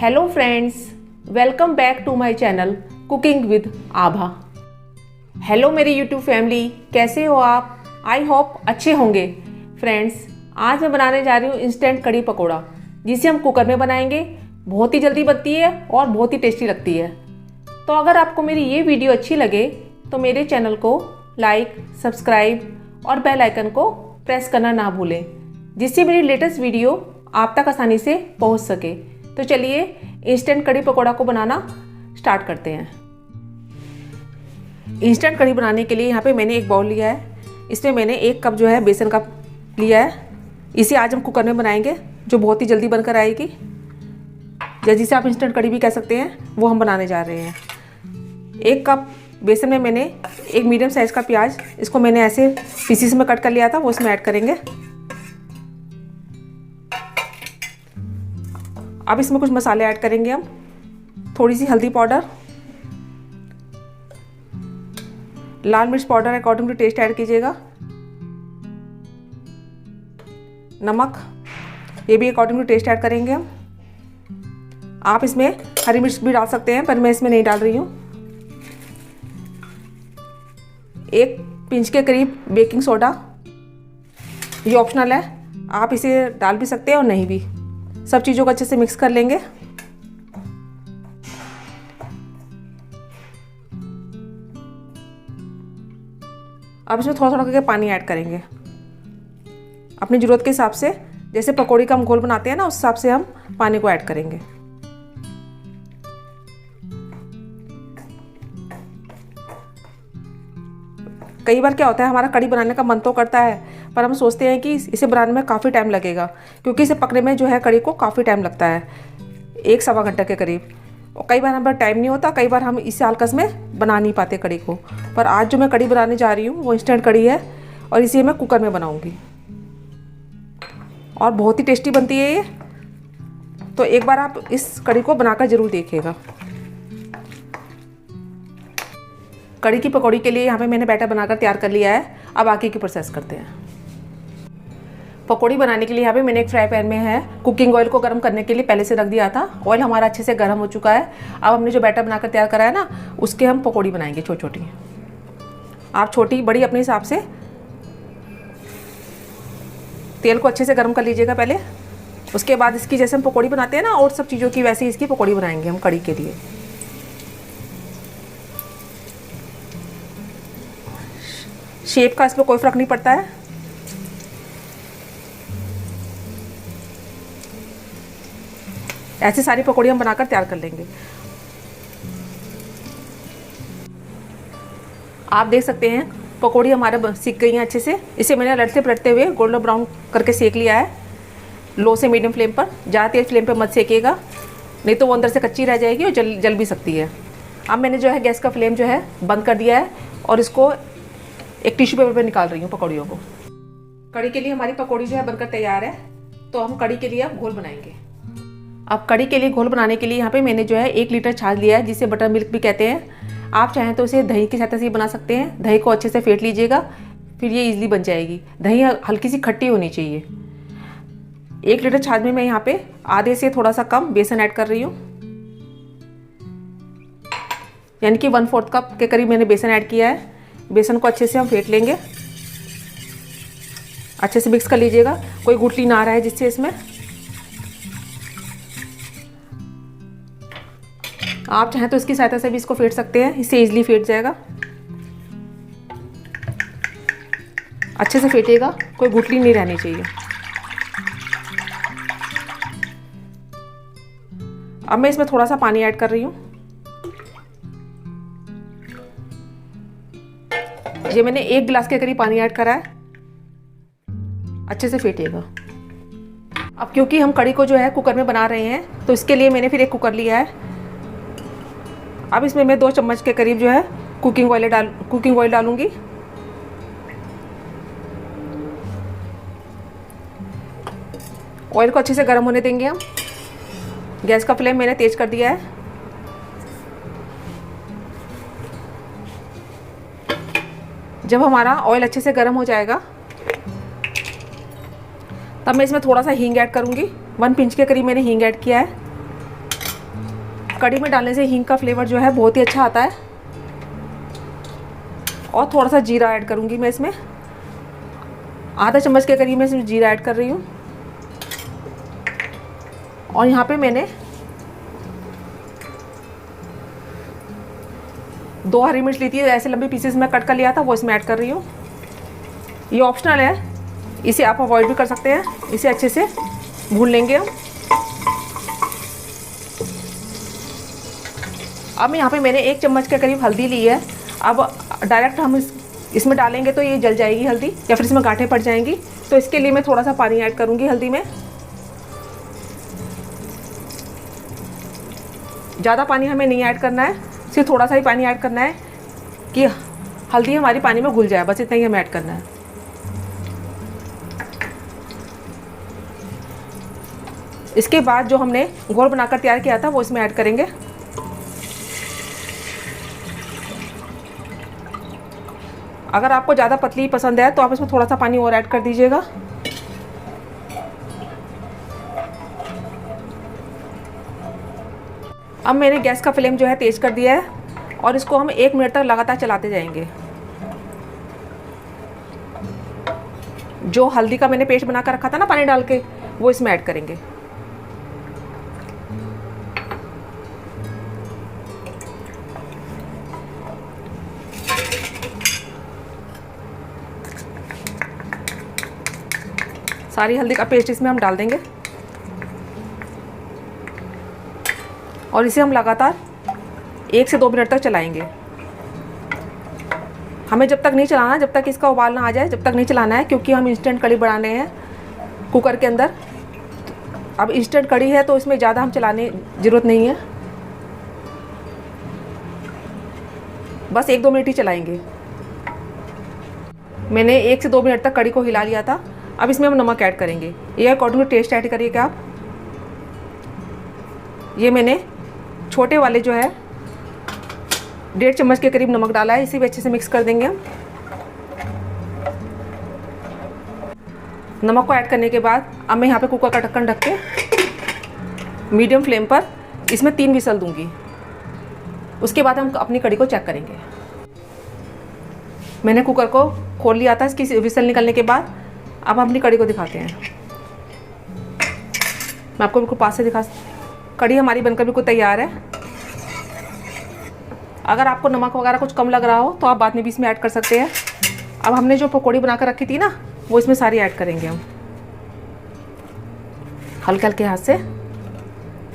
Hello friends, welcome back to my channel cooking with Abha. Hello मेरी YouTube family, कैसे हो आप? आई होप अच्छे होंगे। फ्रेंड्स, आज मैं बनाने जा रही हूँ इंस्टेंट कड़ी पकोड़ा, जिसे हम कुकर में बनाएंगे। बहुत ही जल्दी बनती है और बहुत ही टेस्टी लगती है। तो अगर आपको मेरी ये वीडियो अच्छी लगे तो मेरे चैनल को लाइक, सब्सक्राइब और बेल आइकन को प्रेस करना ना भूलें, जिससे मेरी लेटेस्ट वीडियो आप तक आसानी से पहुंच सके। तो चलिए इंस्टेंट कड़ी पकोड़ा को बनाना स्टार्ट करते हैं। इंस्टेंट कड़ी बनाने के लिए यहाँ पे मैंने एक बाउल लिया है। इसमें मैंने 1 कप जो है बेसन का लिया है। इसे आज हम कुकर में बनाएंगे, जो बहुत ही जल्दी बनकर आएगी, या जिसे आप इंस्टेंट कड़ी भी कह सकते हैं, वो हम बनाने जा रहे हैं। 1 कप बेसन में मैंने एक मीडियम साइज़ का प्याज, इसको मैंने ऐसे पीसीस में कट कर लिया था, वो इसमें ऐड करेंगे। अब इसमें कुछ मसाले ऐड करेंगे हम। थोड़ी सी हल्दी पाउडर, लाल मिर्च powder according to taste add कीजिएगा। नमक, ये भी अकॉर्डिंग टू टेस्ट ऐड करेंगे हम। आप इसमें हरी मिर्च भी डाल सकते हैं, पर मैं इसमें नहीं डाल रही हूँ। 1 पिंच के करीब बेकिंग सोडा, ये ऑप्शनल है, आप इसे डाल भी सकते हैं और नहीं भी। सब चीज़ों को अच्छे से मिक्स कर लेंगे। अब इसमें थोड़ा थोड़ा करके पानी ऐड करेंगे अपनी ज़रूरत के हिसाब से। जैसे पकौड़ी का हम घोल बनाते हैं ना, उस हिसाब से हम पानी को ऐड करेंगे। कई बार क्या होता है, हमारा कड़ी बनाने का मन तो करता है, पर हम सोचते हैं कि इसे बनाने में काफ़ी टाइम लगेगा, क्योंकि इसे पकने में जो है कड़ी को काफ़ी टाइम लगता है, 1-1.25 घंटे के करीब। और कई बार हमारा टाइम नहीं होता, कई बार हम इसे आलकस में बना नहीं पाते कड़ी को। पर आज जो मैं कड़ी बनाने जा रही हूँ वो इंस्टेंट कड़ी है, और इसे मैं कुकर में बनाऊँगी, और बहुत ही टेस्टी बनती है ये। तो एक बार आप इस कड़ी को बनाकर ज़रूर देखिएगा। कड़ी की पकौड़ी के लिए यहाँ पे मैंने बैटर बनाकर तैयार कर लिया है। अब आगे की प्रोसेस करते हैं। पकौड़ी बनाने के लिए यहाँ पे मैंने एक फ्राई पैन में है कुकिंग ऑयल को गर्म करने के लिए पहले से रख दिया था। ऑयल हमारा अच्छे से गर्म हो चुका है। अब हमने जो बैटर बनाकर तैयार करा है ना, उसके हम पकौड़ी बनाएंगे छोटी छोटी। आप छोटी बड़ी अपने हिसाब से। तेल को अच्छे से गर्म कर लीजिएगा पहले। उसके बाद इसकी जैसे हम पकौड़ी बनाते हैं ना, और सब चीज़ों की, वैसे ही इसकी पकौड़ी बनाएंगे हम कड़ी के लिए। शेप का इसमें कोई फ़र्क नहीं पड़ता है। ऐसी सारी पकौड़ी हम बनाकर तैयार कर लेंगे। आप देख सकते हैं पकौड़ी हमारे सीख गई हैं अच्छे से। इसे मैंने लटते पलटते हुए गोल्डन ब्राउन करके सेक लिया है, लो से मीडियम फ्लेम पर। ज़्यादा तेज फ्लेम पर मत सेकिएगा, नहीं तो वो अंदर से कच्ची रह जाएगी और जल भी सकती है। अब मैंने जो है गैस का फ्लेम जो है बंद कर दिया है, और इसको एक टिश्यू पेपर पे निकाल रही हूँ पकौड़ियों को। कड़ी के लिए हमारी पकौड़ी जो है बनकर तैयार है। तो हम कड़ी के लिए अब घोल बनाएंगे। अब कड़ी के लिए घोल बनाने के लिए यहाँ पे मैंने जो है 1 लीटर छाछ लिया है, जिसे बटर मिल्क भी कहते हैं। आप चाहें तो इसे दही की सहायता से बना सकते हैं। दही को अच्छे से फेंट लीजिएगा, फिर ये ईजिली बन जाएगी। दही हल्की सी खट्टी होनी चाहिए। 1 लीटर छाछ में मैं यहाँ पे आधे से थोड़ा सा कम बेसन ऐड कर रही हूँ, यानी कि 1/4 कप के करीब मैंने बेसन ऐड किया है। बेसन को अच्छे से हम फेंट लेंगे, अच्छे से मिक्स कर लीजिएगा, कोई गुठली ना रहे जिससे इसमें। आप चाहें तो इसकी सहायता से भी इसको फेंट सकते हैं, इससे इजीली फेंट जाएगा। अच्छे से फेंटिएगा, कोई गुठली नहीं रहनी चाहिए। अब मैं इसमें थोड़ा सा पानी ऐड कर रही हूँ। ये मैंने 1 गिलास के करीब पानी ऐड करा है। अच्छे से फेंटिएगा। अब क्योंकि हम कड़ी को जो है कुकर में बना रहे हैं, तो इसके लिए मैंने फिर 1 कुकर लिया है। अब इसमें मैं 2 चम्मच के करीब जो है कुकिंग ऑयल डालूंगी। ऑयल को अच्छे से गर्म होने देंगे हम। गैस का फ्लेम मैंने तेज कर दिया है। जब हमारा ऑयल अच्छे से गर्म हो जाएगा, तब मैं इसमें थोड़ा सा हींग ऐड करूंगी। 1 पिंच के करीब मैंने हींग ऐड किया है। कड़ी में डालने से हींग का फ्लेवर जो है बहुत ही अच्छा आता है। और थोड़ा सा जीरा ऐड करूँगी मैं इसमें, आधा चम्मच के करीब मैं इसमें जीरा ऐड कर रही हूँ। और यहाँ पे मैंने 2 हरी मिर्च ली थी, ऐसे लंबे पीसेस में कट कर लिया था, वो इसमें ऐड कर रही हूँ। ये ऑप्शनल है, इसे आप अवॉइड भी कर सकते हैं। इसे अच्छे से भून लेंगे हम। अब यहाँ पे मैंने 1 चम्मच के करीब हल्दी ली है। अब डायरेक्ट हम इसमें डालेंगे तो ये जल जाएगी हल्दी, या फिर इसमें गांठें पड़ जाएंगी। तो इसके लिए मैं थोड़ा सा पानी ऐड करूँगी हल्दी में। ज़्यादा पानी हमें नहीं ऐड करना है, सिर्फ थोड़ा सा ही पानी ऐड करना है कि हल्दी हमारी पानी में घुल जाए, बस इतना ही हमें ऐड करना है। इसके बाद जो हमने घोल बनाकर तैयार किया था वो इसमें ऐड करेंगे। अगर आपको ज़्यादा पतली पसंद है तो आप इसमें थोड़ा सा पानी और ऐड कर दीजिएगा। अब मैंने गैस का फ्लेम जो है तेज़ कर दिया है और इसको हम 1 मिनट तक लगातार चलाते जाएंगे। जो हल्दी का मैंने पेस्ट बना कर रखा था ना पानी डाल के, वो इसमें ऐड करेंगे। सारी हल्दी का पेस्ट इसमें हम डाल देंगे और इसे हम लगातार 1 से 2 मिनट तक चलाएंगे। हमें जब तक नहीं चलाना, जब तक इसका उबाल ना आ जाए, जब तक नहीं चलाना है, क्योंकि हम इंस्टेंट कड़ी बनाने हैं कुकर के अंदर। अब इंस्टेंट कड़ी है तो इसमें ज़्यादा हम चलाने ज़रूरत नहीं है, बस 1-2 मिनट ही चलाएंगे। मैंने 1 से 2 मिनट तक कड़ी को हिला लिया था। अब इसमें हम नमक ऐड करेंगे, ये अकॉर्डिंग टू टेस्ट ऐड करिएगा आप। ये मैंने छोटे वाले जो है 1.5 चम्मच के करीब नमक डाला है, इसे भी अच्छे से मिक्स कर देंगे हम। नमक को ऐड करने के बाद अब मैं यहाँ पे कुकर का ढक्कन ढक के मीडियम फ्लेम पर इसमें 3 विसल दूंगी। उसके बाद हम अपनी कड़ी को चेक करेंगे। मैंने कुकर को खोल लिया था इसकी विसल निकलने के बाद। अब हम अपनी कड़ी को दिखाते हैं, मैं आपको बिल्कुल पास से दिखा। कड़ी हमारी बनकर बिल्कुल तैयार है। अगर आपको नमक वगैरह कुछ कम लग रहा हो तो आप बाद में भी इसमें ऐड कर सकते हैं। अब हमने जो पकौड़ी बनाकर रखी थी ना, वो इसमें सारी ऐड करेंगे हम हल्के हल्के हाथ से।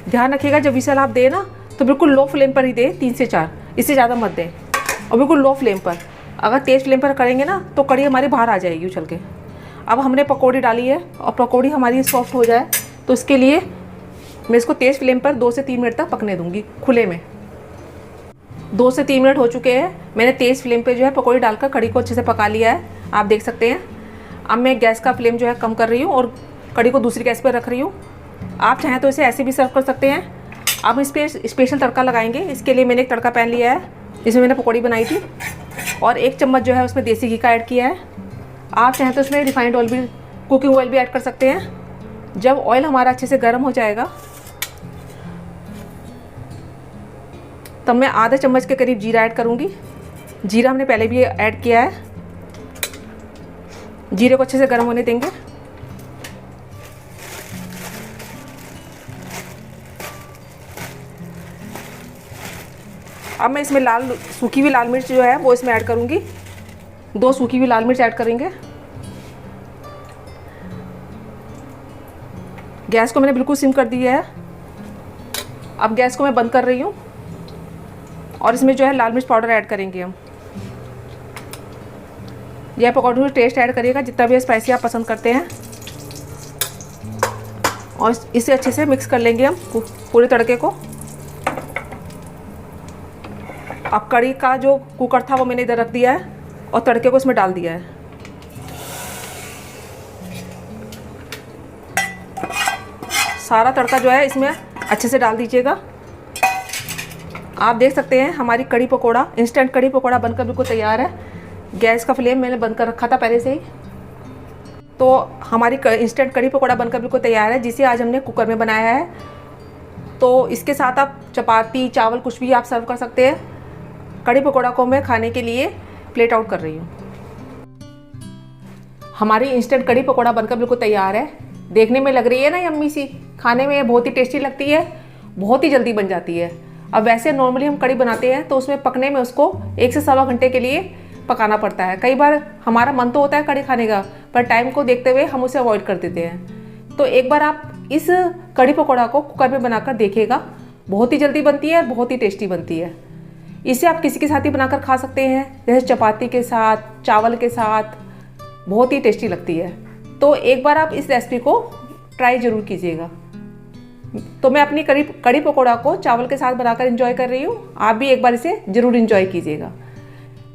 ध्यान रखिएगा जब विसल आप दें ना तो बिल्कुल लो फ्लेम पर ही दें, 3 से 4, इससे ज़्यादा मत दें, और बिल्कुल लो फ्लेम पर। अगर तेज़ फ्लेम पर करेंगे ना तो कड़ी हमारी बाहर आ जाएगी उछल के। अब हमने पकौड़ी डाली है और पकौड़ी हमारी सॉफ्ट हो जाए तो इसके लिए मैं इसको तेज़ फ्लेम पर 2 से 3 मिनट तक पकने दूंगी खुले में। 2 से 3 मिनट हो चुके हैं। मैंने तेज़ फ्लेम पे जो है पकौड़ी डालकर कड़ी को अच्छे से पका लिया है, आप देख सकते हैं। अब मैं गैस का फ्लेम जो है कम कर रही हूँ और कड़ी को दूसरी गैस पर रख रही हूँ। आप चाहें तो इसे ऐसे भी सर्व कर सकते हैं। अब इस पर स्पेशल तड़का लगाएंगे। इसके लिए मैंने एक तड़का पैन लिया है, इसमें मैंने पकौड़ी बनाई थी, और 1 चम्मच जो है उसमें देसी घी का ऐड किया है। आप चाहें तो इसमें रिफाइंड ऑयल भी, कुकिंग ऑयल भी ऐड कर सकते हैं। जब ऑयल हमारा अच्छे से गर्म हो जाएगा तब मैं आधा चम्मच के करीब जीरा ऐड करूँगी। जीरा हमने पहले भी ऐड किया है। जीरे को अच्छे से गर्म होने देंगे। अब मैं इसमें सूखी हुई लाल मिर्च जो है वो इसमें ऐड करूँगी। 2 सूखी हुई लाल मिर्च ऐड करेंगे। गैस को मैंने बिल्कुल सिम कर दिया है। अब गैस को मैं बंद कर रही हूँ और इसमें जो है लाल मिर्च पाउडर ऐड करेंगे हम। यह पकौड़े में टेस्ट ऐड करिएगा जितना भी स्पाइसी आप पसंद करते हैं, और इसे अच्छे से मिक्स कर लेंगे हम पूरे तड़के को। अब कड़ी का जो कुकर था वो मैंने इधर रख दिया है और तड़के को इसमें डाल दिया है। सारा तड़का जो है इसमें अच्छे से डाल दीजिएगा। आप देख सकते हैं हमारी कड़ी पकोड़ा, इंस्टेंट कड़ी पकोड़ा बनकर बिल्कुल तैयार है। गैस का फ्लेम मैंने बंद कर रखा था पहले से ही। तो हमारी इंस्टेंट कड़ी पकोड़ा बनकर बिल्कुल तैयार है, जिसे आज हमने कुकर में बनाया है। तो इसके साथ आप चपाती, चावल कुछ भी आप सर्व कर सकते हैं। कड़ी पकौड़ा को मैं खाने के लिए प्लेट आउट कर रही हूँ। हमारी इंस्टेंट कड़ी पकौड़ा बनकर बिल्कुल तैयार है। देखने में लग रही है ना यम्मी सी, खाने में बहुत ही टेस्टी लगती है, बहुत ही जल्दी बन जाती है। अब वैसे नॉर्मली हम कड़ी बनाते हैं तो उसमें पकने में उसको 1 से सवा घंटे के लिए पकाना पड़ता है। कई बार हमारा मन तो होता है कड़ी खाने का, पर टाइम को देखते हुए हम उसे अवॉइड कर देते हैं। तो एक बार आप इस कड़ी पकौड़ा को कुकर में बनाकर देखिएगा, बहुत ही जल्दी बनती है और बहुत ही टेस्टी बनती है। इसे आप किसी के साथ ही बनाकर खा सकते हैं, जैसे चपाती के साथ, चावल के साथ, बहुत ही टेस्टी लगती है। तो एक बार आप इस रेसिपी को ट्राई ज़रूर कीजिएगा। तो मैं अपनी कड़ी पकौड़ा को चावल के साथ बनाकर एंजॉय कर रही हूँ, आप भी एक बार इसे ज़रूर एंजॉय कीजिएगा।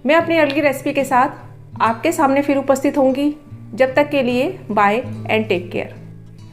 मैं अपनी अगली रेसिपी के साथ आपके सामने फिर उपस्थित होंगी। जब तक के लिए बाय एंड टेक केयर।